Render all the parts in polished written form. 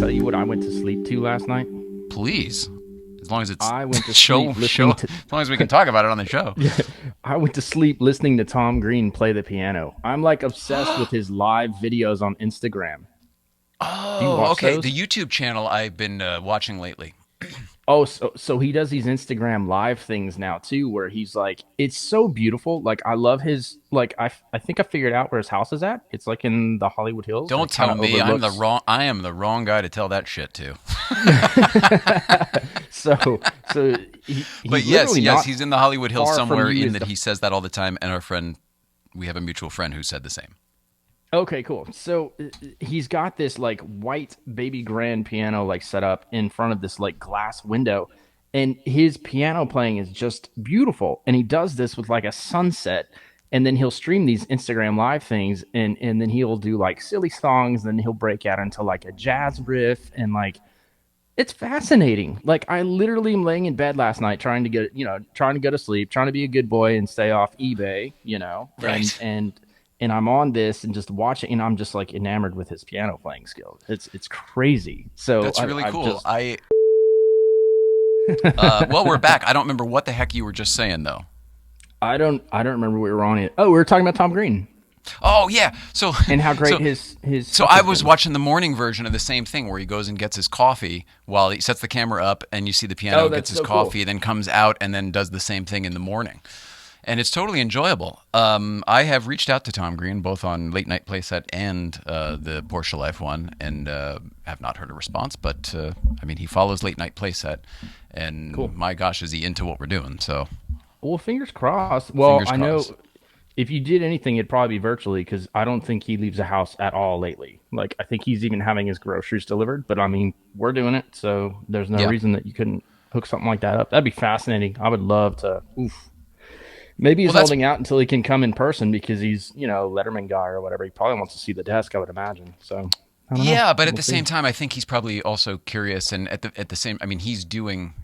tell you what I went to sleep to last night? Please, as long as it's I went to show sleep show. listening to. As long as we can talk about it on the show. I went to sleep listening to Tom Green play the piano. I'm like obsessed with his live videos on Instagram. Do you Oh, watch okay. The those? YouTube channel I've been watching lately. Oh, so he does these Instagram live things now too, where he's like, it's so beautiful. Like I love his like I think I figured out where his house is at. It's like in the Hollywood Hills, and Don't it kind tell of me overlooks. I am the wrong guy to tell that shit to. So But he's yes, literally yes, not he's in the Hollywood Hills far from somewhere. you. In Is that the he says that all the time, and we have a mutual friend who said the same. Okay, cool. So he's got this like white baby grand piano like set up in front of this like glass window, and his piano playing is just beautiful. And he does this with like a sunset, and then he'll stream these Instagram live things, and then he'll do like silly songs, then he'll break out into like a jazz riff, and like it's fascinating. Like I literally am laying in bed last night trying to get, trying to go to sleep, trying to be a good boy and stay off eBay, and Right. I'm on this and just watching, and I'm just like enamored with his piano playing skills. It's crazy. So That's really I've cool. just Well, we're back. I don't remember what the heck you were just saying though. I don't remember what we were on it. Oh, we were talking about Tom Green Oh yeah. So and how great so his so stuff I has was been. watching the morning version of the same thing where he goes and gets his coffee while he sets the camera up and you see the piano Oh, gets that's his so cool. coffee, then comes out and then does the same thing in the morning. And it's totally enjoyable. I have reached out to Tom Green both on Late Night Playset and the Porsche Life one, and have not heard a response. But I mean, he follows Late Night Playset, and Cool. my gosh, is he into what we're doing? So Well, fingers crossed. Well, fingers I know crossed. if you did anything, it'd probably be virtually because I don't think he leaves the house at all lately. Like, I think he's even having his groceries delivered. But I mean, we're doing it, so there's no Yeah. reason that you couldn't hook something like that up. That'd be fascinating. I would love to. Oof. Maybe Well, he's that's holding out until he can come in person because he's, Letterman guy or whatever. He probably wants to see the desk, I would imagine. So I don't know. Yeah, but at We'll the see. same time, I think he's probably also curious, and at the same, I mean, he's doing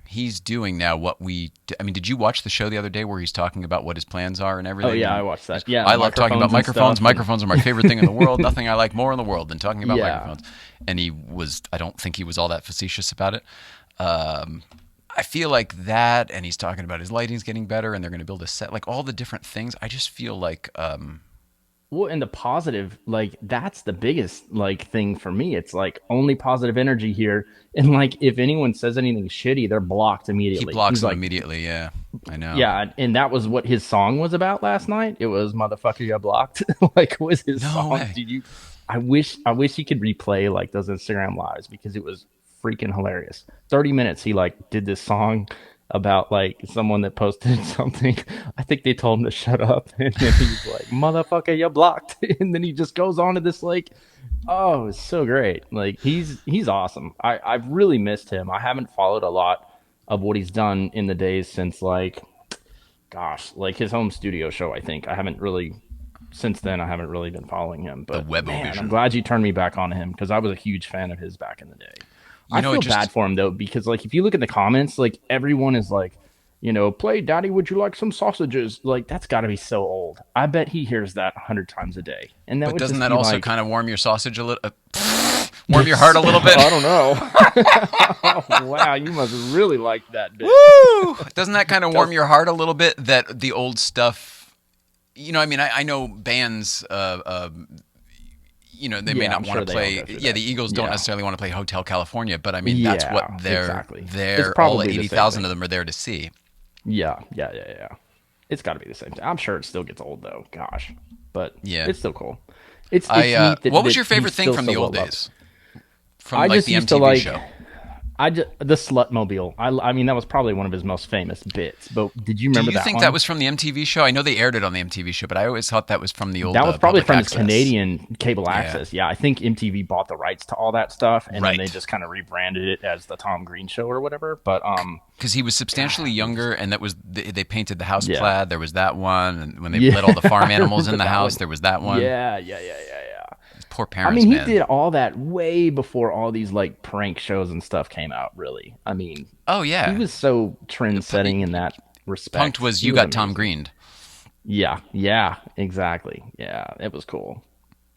now what I mean, did you watch the show the other day where he's talking about what his plans are and Oh everything? yeah, I And watched that. Yeah, the I love talking about microphones and microphones. stuff, and Microphones are my favorite thing in the world. Nothing I like more in the world than talking about yeah, microphones. And I don't think he was all that facetious about it. Um, I feel like that, and he's talking about his lighting's getting better, and they're going to build a set, like all the different things. I just feel like, well, and the positive, like that's the biggest like thing for me. It's like only positive energy here, and like if anyone says anything shitty, they're blocked he immediately. blocks He's them like, immediately. Yeah, I know. yeah, and that was what his song was about last night. It was "Motherfucker, you blocked." Like was his No song? way. Did you? I wish he could replay like those Instagram lives because it was freaking hilarious. 30 minutes he like did this song about like someone that posted something. I think they told him to shut up, and then he's like, "Motherfucker, you're blocked," and then he just goes on to this like, oh, it's so great. Like he's awesome. I've really missed him. I haven't followed a lot of what he's done in the days since like, gosh, like his home studio show. I think I haven't really. Since then, I haven't really been following him, The but man, I'm Webovision. glad you turned me back on him because I was a huge fan of his back in the day. You I know, it feel just bad for him though because like if you look at the comments, like everyone is like, play daddy, would you like some sausages? Like that's got to be so old. I bet he hears that 100 times a day, and that But would doesn't just that be also like, kind of warm your sausage a little, warm your heart a little bit? I don't know. Oh, wow, you must really like that bit. Woo! Doesn't that kind of warm Does your heart a little bit that the old stuff, I mean, I know bands, they may Yeah, not I'm want sure to they all play. go through Yeah, that. the Eagles don't Yeah, necessarily want to play Hotel California, but I mean, that's what yeah, exactly. It's all probably the same 80,000 of thing. them are there to see. Yeah, yeah, yeah, yeah. It's got to be the same thing. I'm sure it still gets old though. Gosh, but Yeah. it's still cool. It's neat What was that your he's favorite thing still from so the well old loved. days? From I like just the used to MTV like show? the Slutmobile. I mean that was probably one of his most famous bits. But did you Do remember you that think that one? was from the MTV show? I know they aired it on the MTV show, but I always thought that was from the old That was probably public from his access. Canadian cable Yeah. access. Yeah, I think MTV bought the rights to all that stuff, and then they Right. just kind of rebranded it as the Tom Green Show or whatever. But Because he was substantially it was younger, and that was they painted the house yeah, plaid. There was that one, and when they yeah. let all the farm I animals in remember the that house, one. there was that one. Yeah, yeah, yeah, yeah, yeah. Poor I parents, mean, he man. did all that way before all these like prank shows and stuff came out. Really, I mean, Oh he yeah, was so trend setting in that Punked respect. was He you was got Tom amazing. Greened. Yeah, yeah, exactly. Yeah, it was cool.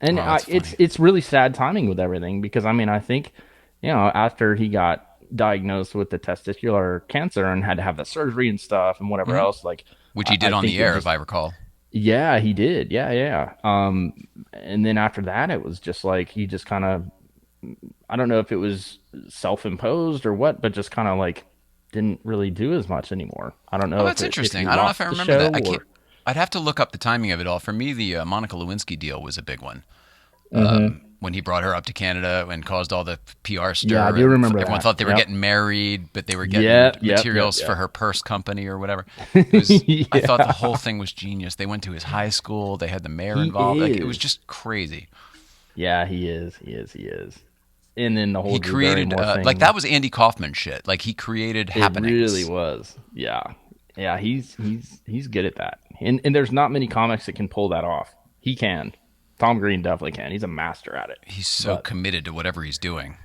And Oh, that's it's funny. it's really sad timing with everything because I mean I think after he got diagnosed with the testicular cancer and had to have the surgery and stuff and whatever Hmm. else, like Which he I, did I on think the it air, if just, I recall. yeah, he did. Yeah, yeah. And then after that, it was just like he just kind of, I don't know if it was self-imposed or what, but just kind of like didn't really do as much anymore. I don't Oh, know that's if he interesting. I don't know if I lost the remember show that. I can't. or. I'd have to look up the timing of it all. For me, the Monica Lewinsky deal was a big one. Hmm. When he brought her up to Canada and caused all the PR Yeah, I stir, do and remember everyone that. thought they were Yep. getting married, but they were getting Yep. Yep. Yep. materials for Yep. her purse company or whatever. It was. I thought the Yeah, whole thing was genius. They went to his high school. They had the mayor he involved. Like it was is. just crazy. Yeah, he is. He is. He is. And then the whole He Drew created Barrymore like that thing, was Andy Kaufman shit. Like he created it really happenings. was. Yeah. Yeah, he's good at that. And there's not many comics that can pull that off. He can. Tom Green definitely can. He's a master at it. He's so But committed to whatever he's doing,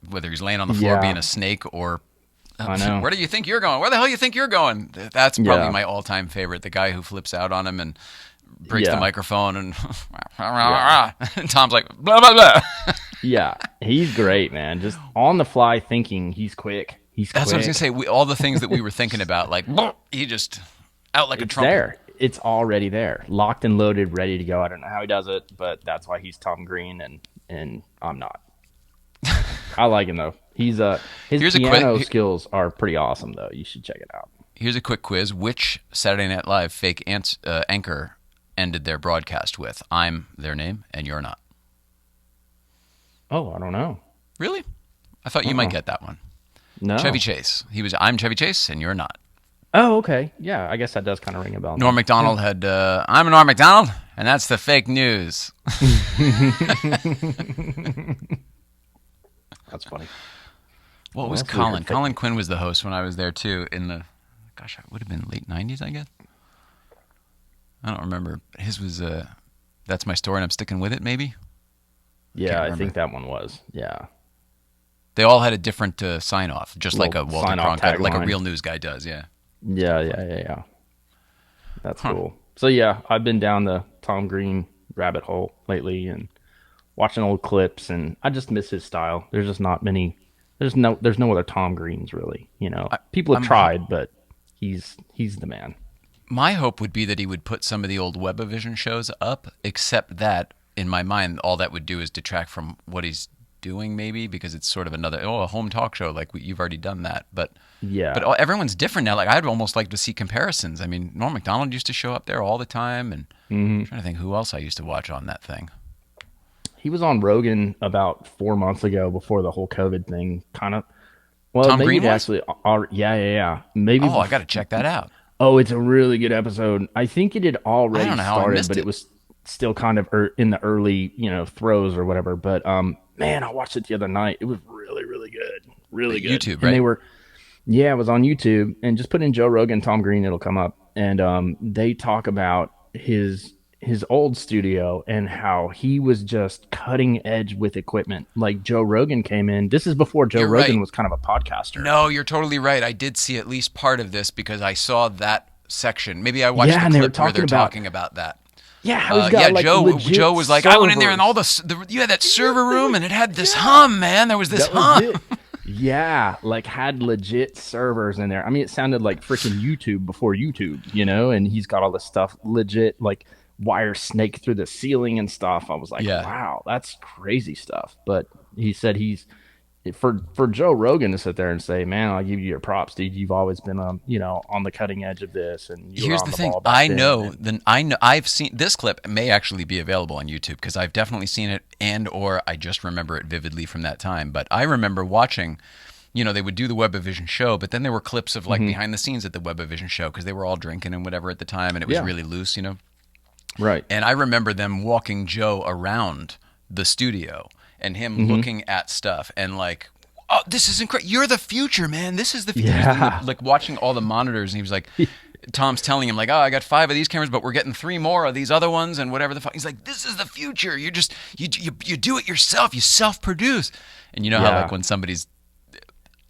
whether he's laying on the floor being yeah, a snake or I know. where do you think you're going? Where the hell you think you're going? That's probably Yeah. my all-time favorite. The guy who flips out on him and breaks the Yeah. microphone and, Yeah. and Tom's like blah blah blah. Yeah. He's great, man. Just on the fly thinking. He's quick. He's That's what I was gonna quick. say. All the things that we were thinking about, like he just out like a It's trumpet. there. It's already there. Locked and loaded, ready to go. I don't know how he does it, but that's why he's Tom Green and I'm not. I like him though. His Here's a piano quick. skills are pretty awesome though. You should check it out. Here's a quick quiz. Which Saturday Night Live fake anchor ended their broadcast with "I'm their name and you're not"? Oh, I don't know. Really? I thought you might Uh-uh. get that one. Chevy No. Chase. He was "I'm Chevy Chase and you're not." Oh, okay. Yeah, I guess that does kind of ring a bell Norm now. Yeah. Macdonald had "I'm Norm Macdonald and that's the fake news." That's funny. What What was else have we Colin? heard fake? Colin Quinn was the host when I was there too. In the, gosh, it would have been late '90s, I guess. I don't remember. His was "That's my story and I'm sticking with it." Maybe I can't Yeah, I remember. think that one was. Yeah. They all had a different sign off, just like Little a Walter sign off Cronkite, like a tagline. real news guy does. Yeah. Yeah, yeah, yeah, yeah. That's Huh. cool. So yeah, I've been down the Tom Green rabbit hole lately and watching old clips, and I just miss his style. There's just not many. There's no other Tom Greens really. People have I'm tried, but he's the man. My hope would be that he would put some of the old Webavision shows up, except that in my mind, all that would do is detract from what he's doing, maybe because it's sort of another a home talk show. Like you've already done that, but Yeah. everyone's different now. Like I'd almost like to see comparisons. I mean, Norm Macdonald used to show up there all the time, and I'm Hmm. trying to think who else I used to watch on that thing. He was on Rogan about 4 months ago before the whole COVID thing kind of. Well, Tom maybe Green it was. actually. Yeah, yeah, yeah. Maybe. Oh, I got to check that out. Oh, it's a really good episode. I think it had I already don't know how I started, missed but it it. was still kind of in the early, throes or whatever. But man, I watched it the other night. It was really, really good, really good. YouTube, And right? yeah, it was on YouTube. And just put in Joe Rogan, Tom Green, it'll come up. And they talk about his old studio and how he was just cutting edge with equipment. Like Joe Rogan came in. This is before Joe You're Rogan right. was kind of a podcaster. No, you're totally right. I did see at least part of this because I saw that section. Maybe I watched Yeah, the and they were clip where they're talking about talking about that. yeah, how he's Yeah, got like legit Joe was like, I went in there and all servers. you had that server room and it had this Yeah. hum, man. There was this That was hum. it. Yeah, like had legit servers in there. I mean, it sounded like freaking YouTube before YouTube, and he's got all this stuff legit, like wire snake through the ceiling and stuff. I was like, Yeah. wow, that's crazy stuff. But he said for Joe Rogan to sit there and say, man, I'll give you your props, dude. You've always been on the cutting edge of this, and you were Here's on the the thing. ball back then. And, I know I've seen this clip may actually be available on YouTube because I've definitely seen it and or I just remember it vividly from that time. But I remember watching, they would do the Webavision show, but then there were clips of like behind the scenes at the Webavision show because they were all drinking and whatever at the time and it was yeah, really loose. right. And I remember them walking Joe around the studio and him looking at stuff and like, oh, this is incredible. You're the future, man. This is the future. Yeah. Like watching all the monitors. And he was like, Tom's telling him like, oh, I got 5 of these cameras, but we're getting 3 more of these other ones and whatever the fuck. He's like, this is the future. You're just, you do it yourself. You self-produce. And you know how like Yeah. when somebody's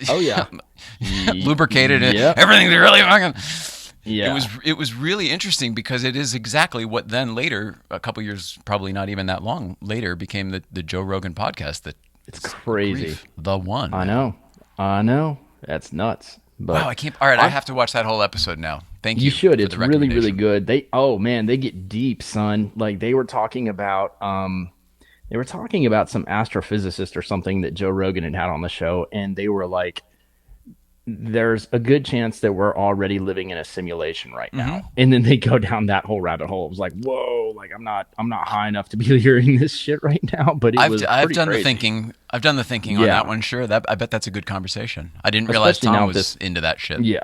Oh yeah. lubricated and Yep. everything's really fucking. Yeah. It was really interesting because it is exactly what then later, a couple years, probably not even that long later, became the Joe Rogan podcast that It's Good crazy. grief. The I one. know. I know. That's nuts. Wow, But I can't. All right, I I have to watch that whole episode now. Thank you you should. for the It's really, really recommendation. good. They oh man, they get deep, son. Like they were talking about some astrophysicist or something that Joe Rogan had on the show, and they were like, there's a good chance that we're already living in a simulation right Mm-hmm. now. And then they go down that whole rabbit hole. It was like, whoa, like I'm not high enough to be hearing this shit right now, but it was I've pretty done the crazy. thinking. I've done the thinking on that Yeah. one. Sure, that I bet that's a good conversation. I didn't realize Especially Tom now with was this. into that shit. Yeah.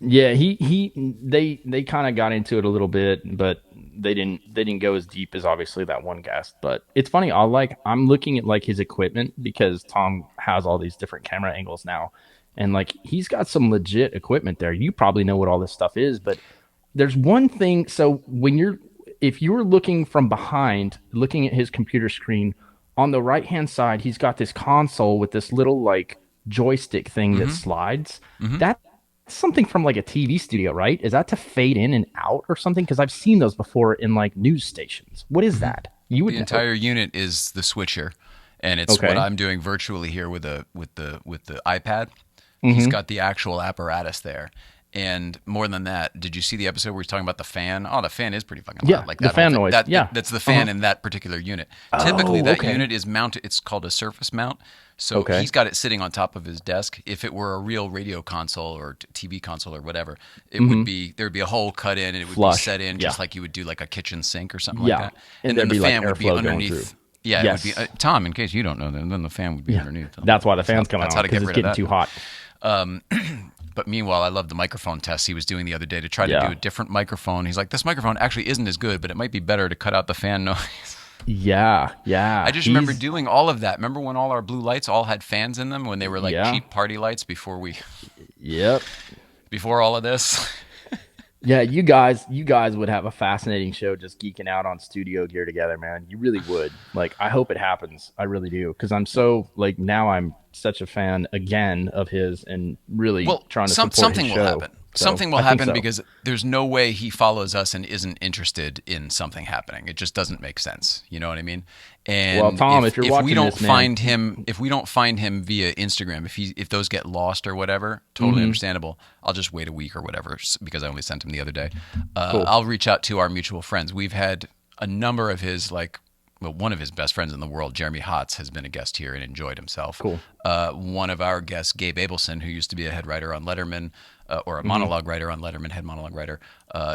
Yeah, they kind of got into it a little bit, but they didn't go as deep as obviously that one guest. But it's funny, I'm looking at like his equipment because Tom has all these different camera angles now. And like he's got some legit equipment there. You probably know what all this stuff is, but there's one thing. So if you're looking from behind, looking at his computer screen, on the right hand side, he's got this console with this little like joystick thing that Mm-hmm. slides. Mm-hmm. That's something from like a TV studio, right? Is that to fade in and out or something? Because I've seen those before in like news stations. What is Mm-hmm. that? You The would know. entire unit is the switcher, and it's what Okay. I'm doing virtually here with the iPad. He's Mm-hmm. got the actual apparatus there. And more than that, did you see the episode where he's talking about the fan? Oh, the fan is pretty fucking loud. Yeah, Like the that whole fan thing. noise. Yeah. That's the Uh huh. fan in that particular unit. Typically, Oh, that okay. unit is mounted. It's called a surface mount. So Okay. he's got it sitting on top of his desk. If it were a real radio console or TV console or whatever, it would Mm-hmm. be there'd be a hole cut in, and it would be Flush. set in Yeah. just like you would do like a kitchen sink or something like Yeah. that. And And then there'd the be like fan would be airflow going through. underneath. Yeah, it would be Yes. Tom. In case you don't know, then the fan would be Yeah. underneath. That's why the fan's coming That's on how to because get it's rid of getting that. too hot. Um, but meanwhile, I love the microphone test he was doing the other day to try to do Yeah. a different microphone. He's like, this microphone actually isn't as good, but it might be better to cut out the fan noise. Yeah. I Yeah. just remember doing all of that. Remember when all our blue lights all had fans in them when they were like Yeah. cheap party lights Yep. before all of this? Yeah, you guys would have a fascinating show just geeking out on studio gear together, man. You really would. Like, I hope it happens. I really do. Because I'm so like now I'm such a fan again of his and really Well, trying to support his something will show. happen. So Something will I think happen so. because there's no way he follows us and isn't interested in something happening. It just doesn't make sense. You know what I mean? Well, And Tom, if you're if we watching don't this, man, find him, if we don't find him via Instagram, if those get lost or whatever, totally hmm understandable. I'll just wait a week or whatever because I only sent him the other day. cool, I'll reach out to our mutual friends. We've had a number of his one of his best friends in the world, Jeremy Hotz, has been a guest here and enjoyed himself. cool. One of our guests, Gabe Abelson, who used to be a head writer on Letterman, or a Hmm. monologue writer on Letterman, head monologue writer.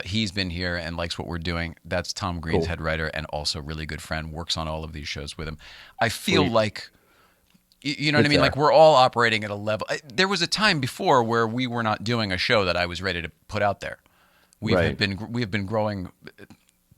He's been here and likes what we're doing. That's Tom Green's Cool. head writer and also really good friend, works on all of these shows with him. I feel Sweet. like, you know what I It's mean? Like there. we're all operating at a level. There was a time before where we were not doing a show that I was ready to put out there. Right. We have been growing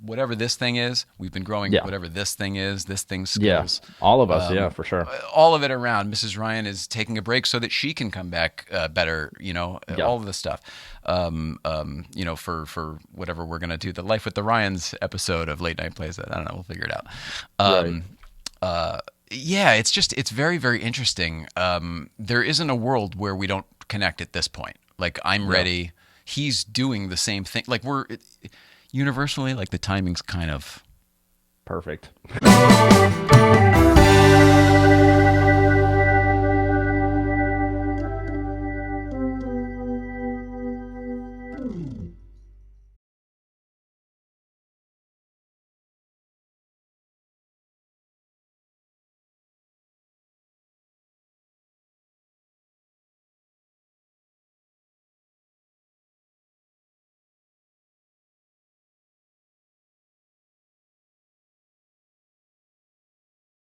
whatever this thing is. We've been growing Yeah. whatever this thing is. This thing's Yeah. skills, All of us. Yeah, for sure. all of it around. Mrs. Ryan is taking a break so that she can come back better. Yeah. All of this stuff. For whatever we're gonna do, the Life with the Ryans episode of Late Night Plays. I don't know. We'll figure it out. Right. Um, yeah, it's very very interesting. There isn't a world where we don't connect at this point. Like I'm Yeah. ready. He's doing the same thing. Like universally, like the timing's kind of Perfect.